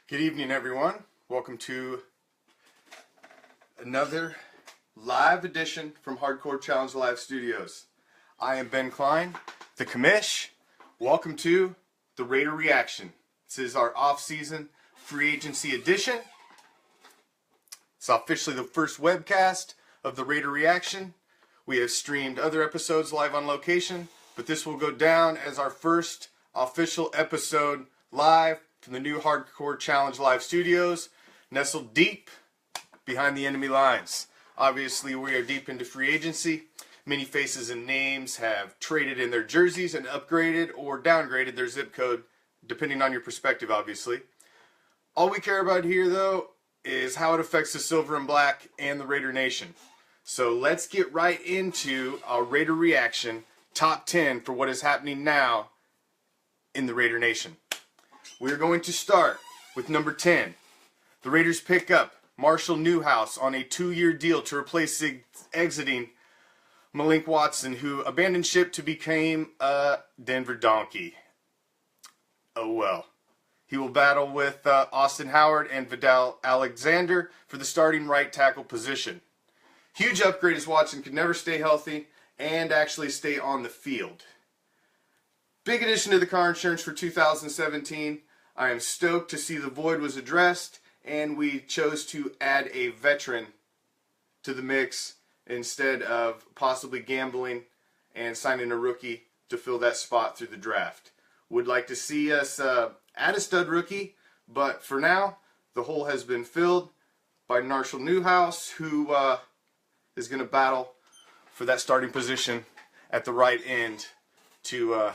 Good evening, everyone. Welcome to another live edition from Hardcore Challenge Live Studios. I am Ben Klein, the commish. Welcome to the RAIDER ReACTION. This is our off-season free agency edition. It's officially the first webcast of the RAIDER ReACTION. We have streamed other episodes live on location, but this will go down as our first official episode live from the new Hardcore Challenge Live Studios, nestled deep behind the enemy lines. Obviously, we are deep into free agency. Many faces and names have traded in their jerseys and upgraded or downgraded their zip code, depending on your perspective, obviously. All we care about here, though, is how it affects the Silver and Black and the Raider Nation. So let's get right into our RAIDER ReACTION Top 10 for what is happening now in the Raider Nation. We're going to start with number 10. The Raiders pick up Marshall Newhouse on a 2-year deal to replace exiting Malik Watson, who abandoned ship to become a Denver Donkey. Oh well. He will battle with Austin Howard and Vidal Alexander for the starting right tackle position. Huge upgrade as Watson could never stay healthy and actually stay on the field. Big addition to the car insurance for 2017. I am stoked to see the void was addressed and we chose to add a veteran to the mix instead of possibly gambling and signing a rookie to fill that spot through the draft. Would like to see us add a stud rookie, but for now the hole has been filled by Marshall Newhouse, who is going to battle for that starting position at the right end to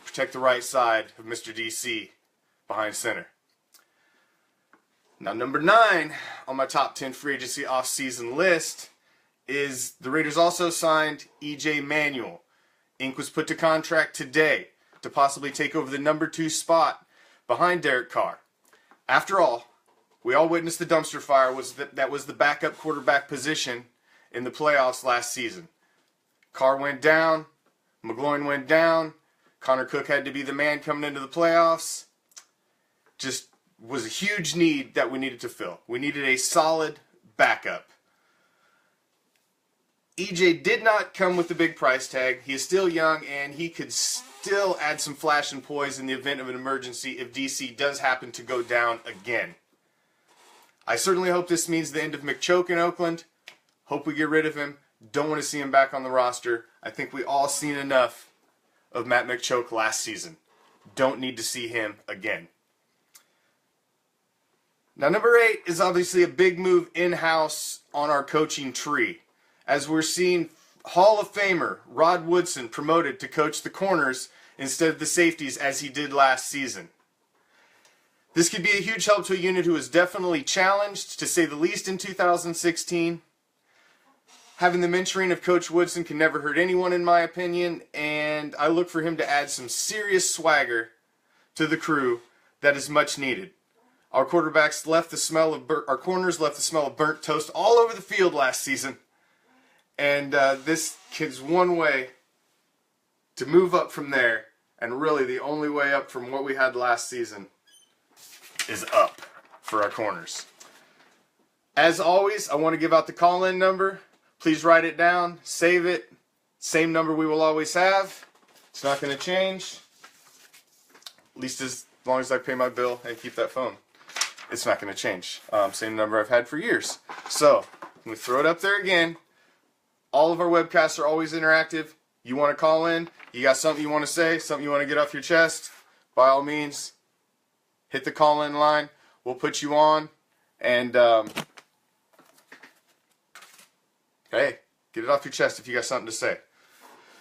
protect the right side of Mr. DC behind center. Now, number 9 on my top 10 free agency off-season list is the Raiders also signed E.J. Manuel. Ink was put to contract today to possibly take over the number 2 spot behind Derek Carr. After all, we all witnessed the dumpster fire that was the backup quarterback position in the playoffs last season. Carr went down, McGloin went down, Connor Cook had to be the man coming into the playoffs. Just was a huge need that we needed to fill. We needed a solid backup. EJ did not come with the big price tag. He is still young and he could still add some flash and poise in the event of an emergency if DC does happen to go down again. I certainly hope this means the end of McChoke in Oakland. Hope we get rid of him. Don't want to see him back on the roster. I think we all seen enough of Matt McChoke last season. Don't need to see him again. Now, number 8 is obviously a big move in-house on our coaching tree, as we're seeing Hall of Famer Rod Woodson promoted to coach the corners instead of the safeties as he did last season. This could be a huge help to a unit who was definitely challenged, to say the least, in 2016. Having the mentoring of Coach Woodson can never hurt anyone, in my opinion, and I look for him to add some serious swagger to the crew that is much needed. Our cornerbacks left the smell of our corners left the smell of burnt toast all over the field last season, and this kid's one way to move up from there, and really the only way up from what we had last season is up for our corners. As always, I want to give out the call-in number. Please write it down, save it. Same number we will always have. It's not going to change, at least as long as I pay my bill and keep that phone. It's not going to change. Same number I've had for years. So, we throw it up there again. All of our webcasts are always interactive. You want to call in, you got something you want to say, something you want to get off your chest, by all means, hit the call-in line. We'll put you on, and hey, get it off your chest if you got something to say.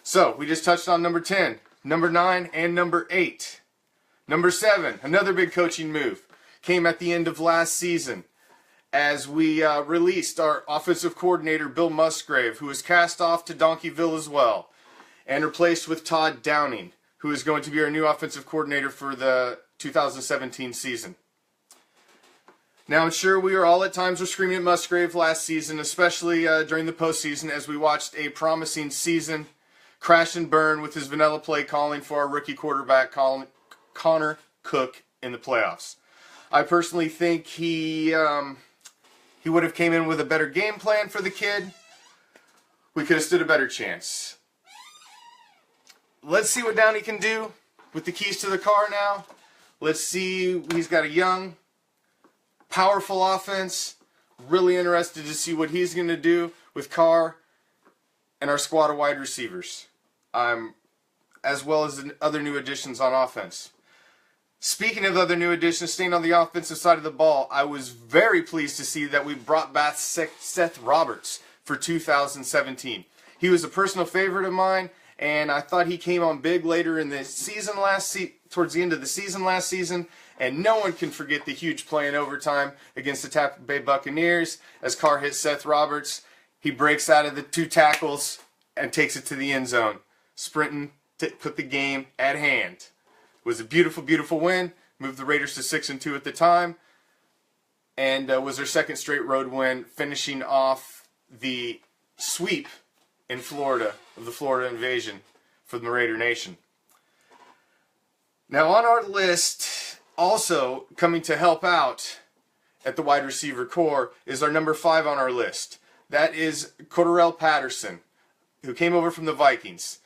So, we just touched on number 10, number 9, and number 8. Number 7, another big coaching move, came at the end of last season as we released our offensive coordinator, Bill Musgrave, who was cast off to Donkeyville as well, and replaced with Todd Downing, who is going to be our new offensive coordinator for the 2017 season. Now, I'm sure we are all at times were screaming at Musgrave last season, especially during the postseason, as we watched a promising season crash and burn with his vanilla play calling for our rookie quarterback, Connor Cook, in the playoffs. I personally think he would have came in with a better game plan for the kid. We could have stood a better chance. Let's see what Downey can do with the keys to the car now. Let's see, he's got a young, powerful offense. Really interested to see what he's going to do with Carr and our squad of wide receivers, as well as the other new additions on offense. Speaking of other new additions, staying on the offensive side of the ball, I was very pleased to see that we brought back Seth Roberts for 2017. He was a personal favorite of mine, and I thought he came on big later in the season towards the end of the season last season, and no one can forget the huge play in overtime against the Tampa Bay Buccaneers as Carr hits Seth Roberts. He breaks out of the 2 tackles and takes it to the end zone, sprinting to put the game at hand. It was a beautiful, beautiful win. Moved the Raiders to 6-2 at the time, and was their second straight road win, finishing off the sweep in Florida of the Florida invasion for the Raider Nation. Now on our list, also coming to help out at the wide receiver core, is our number 5 on our list. That is Cordarrelle Patterson, who came over from the Vikings.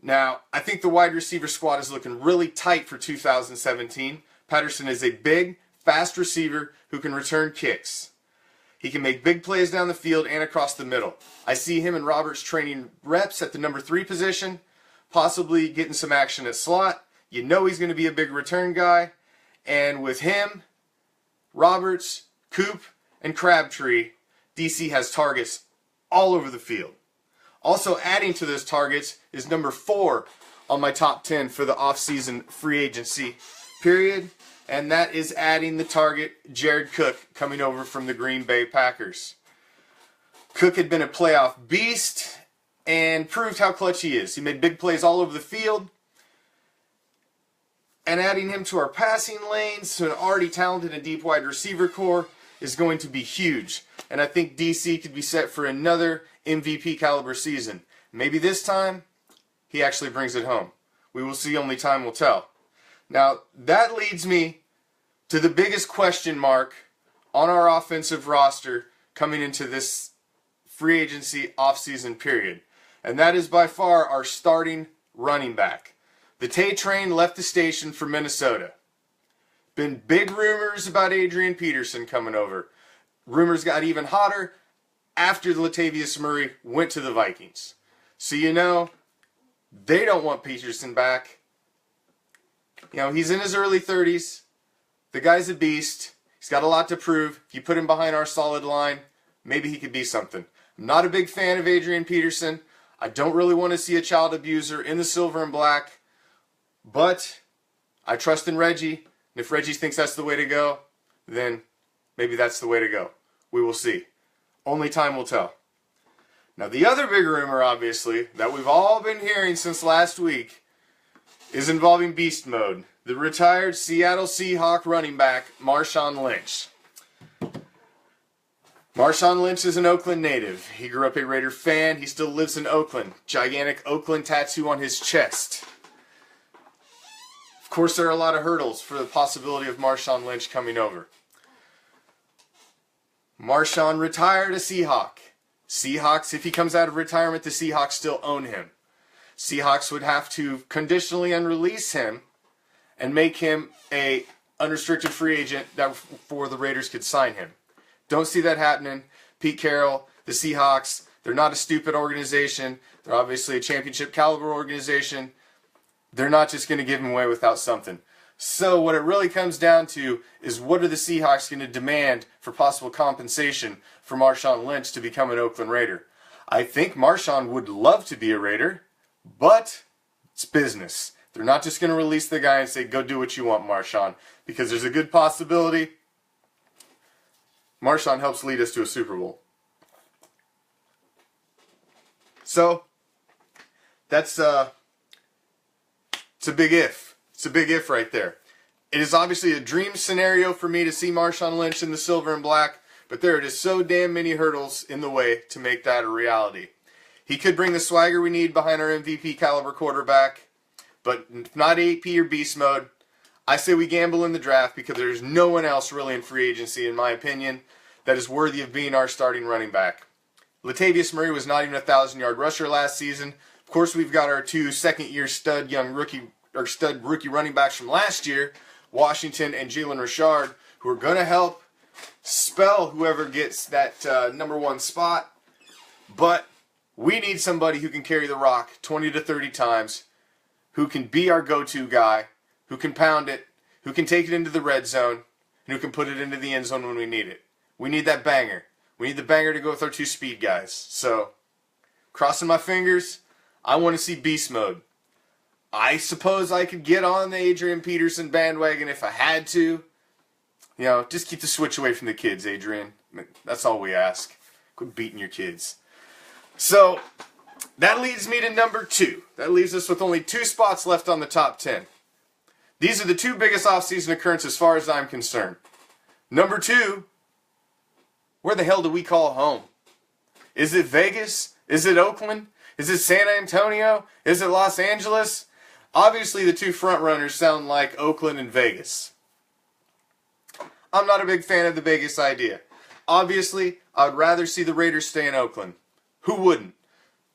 Now, I think the wide receiver squad is looking really tight for 2017. Patterson is a big, fast receiver who can return kicks. He can make big plays down the field and across the middle. I see him and Roberts training reps at the number 3 position, possibly getting some action at slot. You know he's going to be a big return guy. And with him, Roberts, Coop, and Crabtree, DC has targets all over the field. Also adding to those targets is number 4 on my top 10 for the off-season free agency period, and that is adding the target Jared Cook coming over from the Green Bay Packers. Cook had been a playoff beast and proved how clutch he is. He made big plays all over the field, and adding him to our passing lanes to an already talented and deep wide receiver core is going to be huge. And I think DC could be set for another MVP caliber season. Maybe this time, he actually brings it home. We will see, only time will tell. Now, that leads me to the biggest question mark on our offensive roster coming into this free agency offseason period. And that is by far our starting running back. The Tay train left the station for Minnesota. Been big rumors about Adrian Peterson coming over. Rumors got even hotter after Latavius Murray went to the Vikings. So you know, they don't want Peterson back. You know, he's in his early 30s. The guy's a beast. He's got a lot to prove. If you put him behind our solid line, maybe he could be something. I'm not a big fan of Adrian Peterson. I don't really want to see a child abuser in the silver and black. But I trust in Reggie. And if Reggie thinks that's the way to go, then maybe that's the way to go. We will see. Only time will tell. Now the other big rumor, obviously, that we've all been hearing since last week is involving Beast Mode. The retired Seattle Seahawk running back, Marshawn Lynch. Marshawn Lynch is an Oakland native. He grew up a Raider fan. He still lives in Oakland. Gigantic Oakland tattoo on his chest. Of course, there are a lot of hurdles for the possibility of Marshawn Lynch coming over. Marshawn retired a Seahawk. Seahawks, if he comes out of retirement, the Seahawks still own him. Seahawks would have to conditionally unrelease him and make him a unrestricted free agent that before the Raiders could sign him. Don't see that happening. Pete Carroll, the Seahawks, they're not a stupid organization. They're obviously a championship caliber organization. They're not just going to give him away without something. So what it really comes down to is what are the Seahawks going to demand for possible compensation for Marshawn Lynch to become an Oakland Raider? I think Marshawn would love to be a Raider, but it's business. They're not just going to release the guy and say, go do what you want, Marshawn, because there's a good possibility Marshawn helps lead us to a Super Bowl. So, that's it's a big if. It's a big if right there. It is obviously a dream scenario for me to see Marshawn Lynch in the silver and black, but there are just so damn many hurdles in the way to make that a reality. He could bring the swagger we need behind our MVP caliber quarterback, but not AP or beast mode. I say we gamble in the draft because there's no one else really in free agency, in my opinion, that is worthy of being our starting running back. Latavius Murray was not even a 1,000-yard rusher last season. Of course, we've got our two second-year stud rookie running backs from last year, Washington and Jalen Richard, who are going to help spell whoever gets that number one spot. But we need somebody who can carry the rock 20 to 30 times, who can be our go-to guy, who can pound it, who can take it into the red zone, and who can put it into the end zone when we need it. We need that banger. We need the banger to go with our two speed guys. So, crossing my fingers, I want to see beast mode. I suppose I could get on the Adrian Peterson bandwagon if I had to. You know, just keep the switch away from the kids, Adrian. That's all we ask. Quit beating your kids. So, that leads me to number 2. That leaves us with only 2 spots left on the top 10. These are the 2 biggest offseason occurrences as far as I'm concerned. Number 2, where the hell do we call home? Is it Vegas? Is it Oakland? Is it San Antonio? Is it Los Angeles? Obviously, the 2 front runners sound like Oakland and Vegas. I'm not a big fan of the Vegas idea. Obviously, I would rather see the Raiders stay in Oakland. Who wouldn't?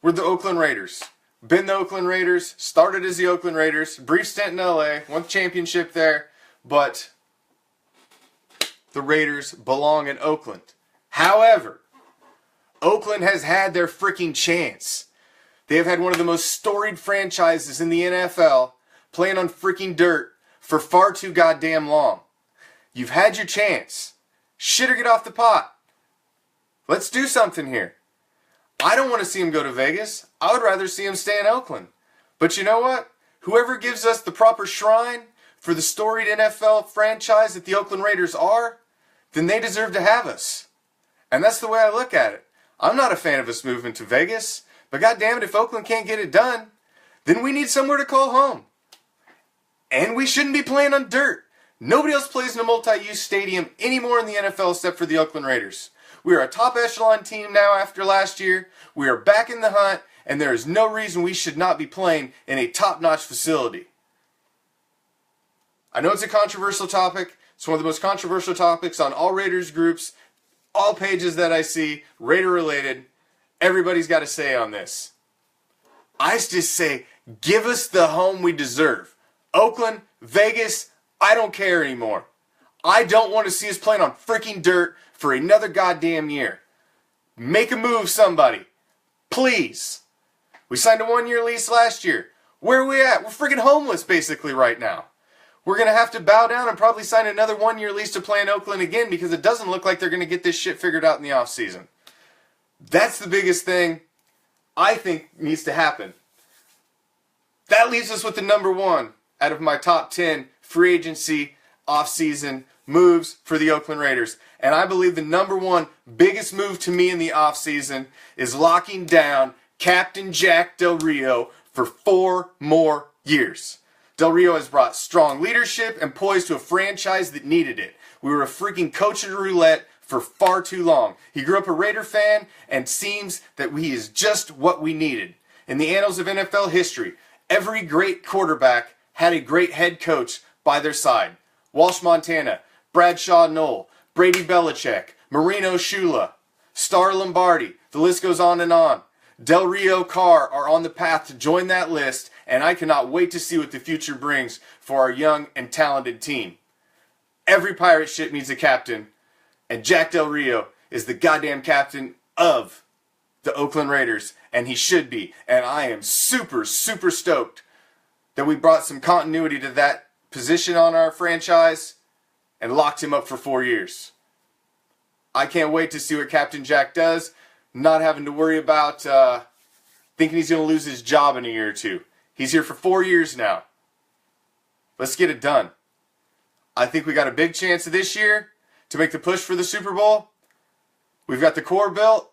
We're the Oakland Raiders. Been the Oakland Raiders, started as the Oakland Raiders, brief stint in LA, won the championship there, but the Raiders belong in Oakland. However, Oakland has had their freaking chance. They have had one of the most storied franchises in the NFL playing on freaking dirt for far too goddamn long. You've had your chance. Shit or get off the pot. Let's do something here. I don't want to see him go to Vegas. I would rather see him stay in Oakland. But you know what? Whoever gives us the proper shrine for the storied NFL franchise that the Oakland Raiders are, then they deserve to have us. And that's the way I look at it. I'm not a fan of us moving to Vegas, but goddammit, if Oakland can't get it done, then we need somewhere to call home. And we shouldn't be playing on dirt. Nobody else plays in a multi-use stadium anymore in the NFL except for the Oakland Raiders. We are a top echelon team now after last year. We are back in the hunt, and there is no reason we should not be playing in a top-notch facility. I know it's a controversial topic. It's one of the most controversial topics on all Raiders groups, all pages that I see, Raider-related. Everybody's got a say on this. I just say, give us the home we deserve. Oakland, Vegas, I don't care anymore. I don't want to see us playing on freaking dirt for another goddamn year. Make a move, somebody. Please. We signed a 1-year lease last year. Where are we at? We're freaking homeless basically right now. We're going to have to bow down and probably sign another 1-year lease to play in Oakland again because it doesn't look like they're going to get this shit figured out in the offseason. That's the biggest thing I think needs to happen. That leaves us with the number 1 out of my top 10 free agency offseason moves for the Oakland Raiders. And I believe the number 1 biggest move to me in the offseason is locking down Captain Jack Del Rio for 4 more years. Del Rio has brought strong leadership and poise to a franchise that needed it. We were a freaking coach of roulette for far too long. He grew up a Raider fan and seems that he is just what we needed. In the annals of NFL history, every great quarterback had a great head coach by their side. Walsh Montana, Bradshaw Knoll, Brady Belichick, Marino Shula, Star Lombardi, the list goes on and on. Del Rio Carr are on the path to join that list, and I cannot wait to see what the future brings for our young and talented team. Every pirate ship needs a captain, and Jack Del Rio is the goddamn captain of the Oakland Raiders, and he should be. And I am super, super stoked that we brought some continuity to that position on our franchise and locked him up for 4 years. I can't wait to see what Captain Jack does, not having to worry about thinking he's going to lose his job in a year or 2. He's here for 4 years now. Let's get it done. I think we got a big chance this year to make the push for the Super Bowl. We've got the core built.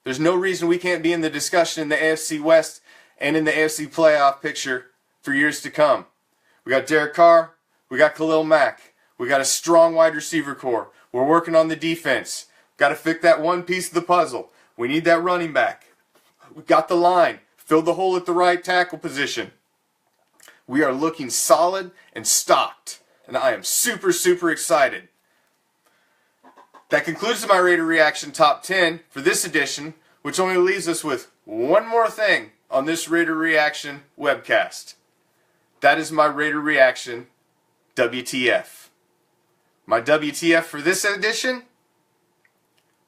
There's no reason we can't be in the discussion in the AFC West and in the AFC playoff picture for years to come. We got Derek Carr. We got Khalil Mack. We got a strong wide receiver core. We're working on the defense. Got to fix that one piece of the puzzle. We need that running back. We got the line. Filled the hole at the right tackle position. We are looking solid and stocked. and I am super, super excited. That concludes my Raider Reaction Top 10 for this edition, which only leaves us with one more thing on this Raider Reaction webcast. That is my Raider Reaction WTF. My WTF for this edition?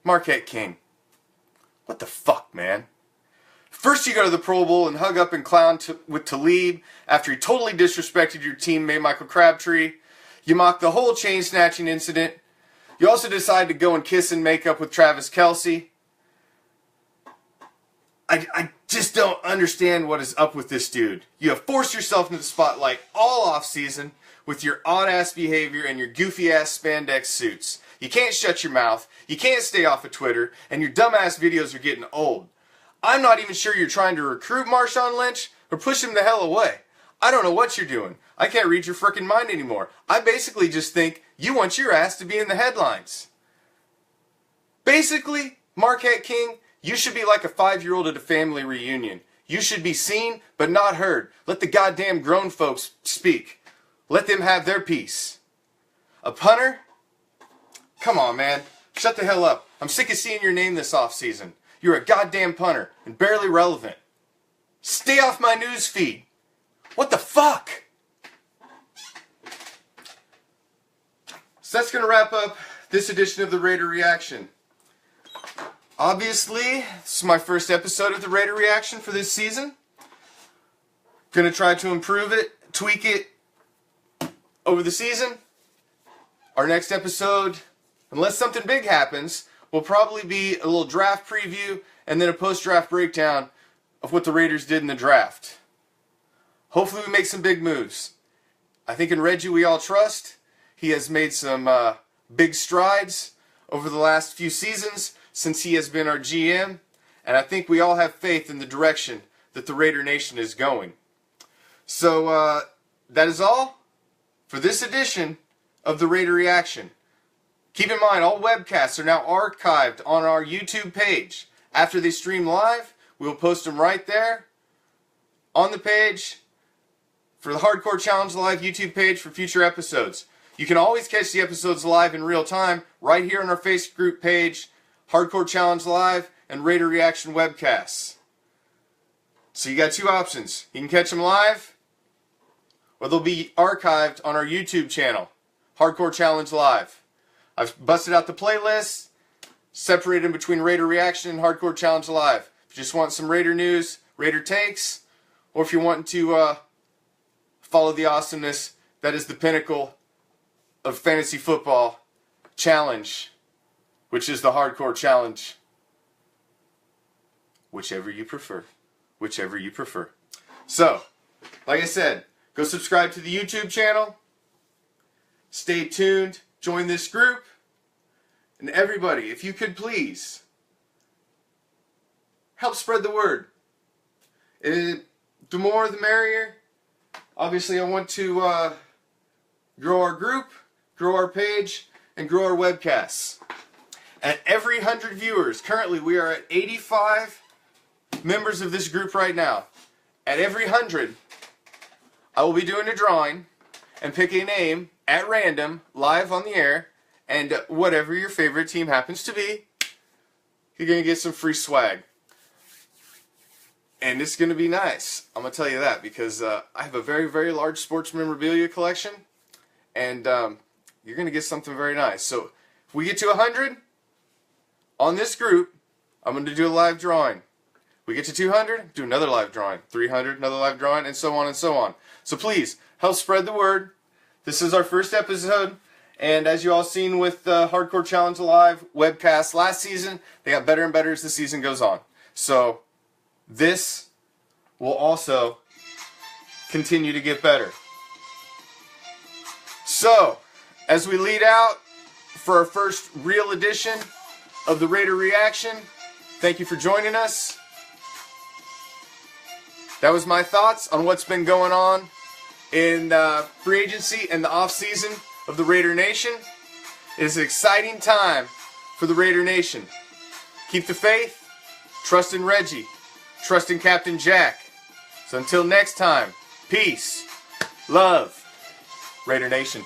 Marquette King. What the fuck, man? First you go to the Pro Bowl and hug up and clown with Talib after he totally disrespected your teammate Michael Crabtree. You mock the whole chain snatching incident. You also decide to go and kiss and make up with Travis Kelce. I just don't understand what is up with this dude. You have forced yourself into the spotlight all off-season with your odd-ass behavior and your goofy-ass spandex suits. You can't shut your mouth, you can't stay off of Twitter, and your dumbass videos are getting old. I'm not even sure you're trying to recruit Marshawn Lynch or push him the hell away. I don't know what you're doing. I can't read your frickin' mind anymore. I basically just think you want your ass to be in the headlines. Basically, Marquette King, you should be like a 5-year-old at a family reunion. You should be seen, but not heard. Let the goddamn grown folks speak. Let them have their piece. A punter? Come on, man. Shut the hell up. I'm sick of seeing your name this offseason. You're a goddamn punter and barely relevant. Stay off my news feed. What the fuck? So that's going to wrap up this edition of the Raider Reaction. Obviously, this is my first episode of the Raider Reaction for this season. Going to try to improve it, tweak it over the season. Our next episode, unless something big happens, will probably be a little draft preview and then a post-draft breakdown of what the Raiders did in the draft. Hopefully we make some big moves. I think in Reggie we all trust. He has made some big strides over the last few seasons since he has been our GM, and I think we all have faith in the direction that the Raider Nation is going. So that is all for this edition of the Raider Reaction. Keep in mind, all webcasts are now archived on our YouTube page. After they stream live, we will post them right there on the page for the Hardcore Challenge Live YouTube page for future episodes. You can always catch the episodes live in real time right here on our Facebook group page, Hardcore Challenge Live and Raider Reaction webcasts. So you got two options. You can catch them live, or they'll be archived on our YouTube channel, Hardcore Challenge Live. I've busted out the playlists, separated in between Raider Reaction and Hardcore Challenge Live. If you just want some Raider news, Raider takes, or if you want to follow the awesomeness that is the pinnacle of fantasy football challenge, which is the Hardcore Challenge. Whichever you prefer. Whichever you prefer. So, like I said, go subscribe to the YouTube channel. Stay tuned. Join this group. And everybody, if you could please, help spread the word. The more the merrier. Obviously, I want to grow our group, grow our page, and grow our webcasts. At every 100 viewers, currently we are at 85 members of this group right now. At every 100, I will be doing a drawing and pick a name at random, live on the air, and whatever your favorite team happens to be, you're going to get some free swag. And it's going to be nice. I'm going to tell you that because I have a very, very large sports memorabilia collection, and you're going to get something very nice. So if we get to 100 on this group, I'm going to do a live drawing. We get to 200, do another live drawing. 300, another live drawing, and so on and so on. So please, help spread the word. This is our first episode, and as you all seen with the Hardcore Challenge Live webcast last season, they got better and better as the season goes on. So this will also continue to get better. So, as we lead out for our first real edition of the Raider Reaction, thank you for joining us. That was my thoughts on what's been going on in free agency and the off-season of the Raider Nation. It is an exciting time for the Raider Nation. Keep the faith, trust in Reggie, trust in Captain Jack. So until next time, peace, love, Raider Nation.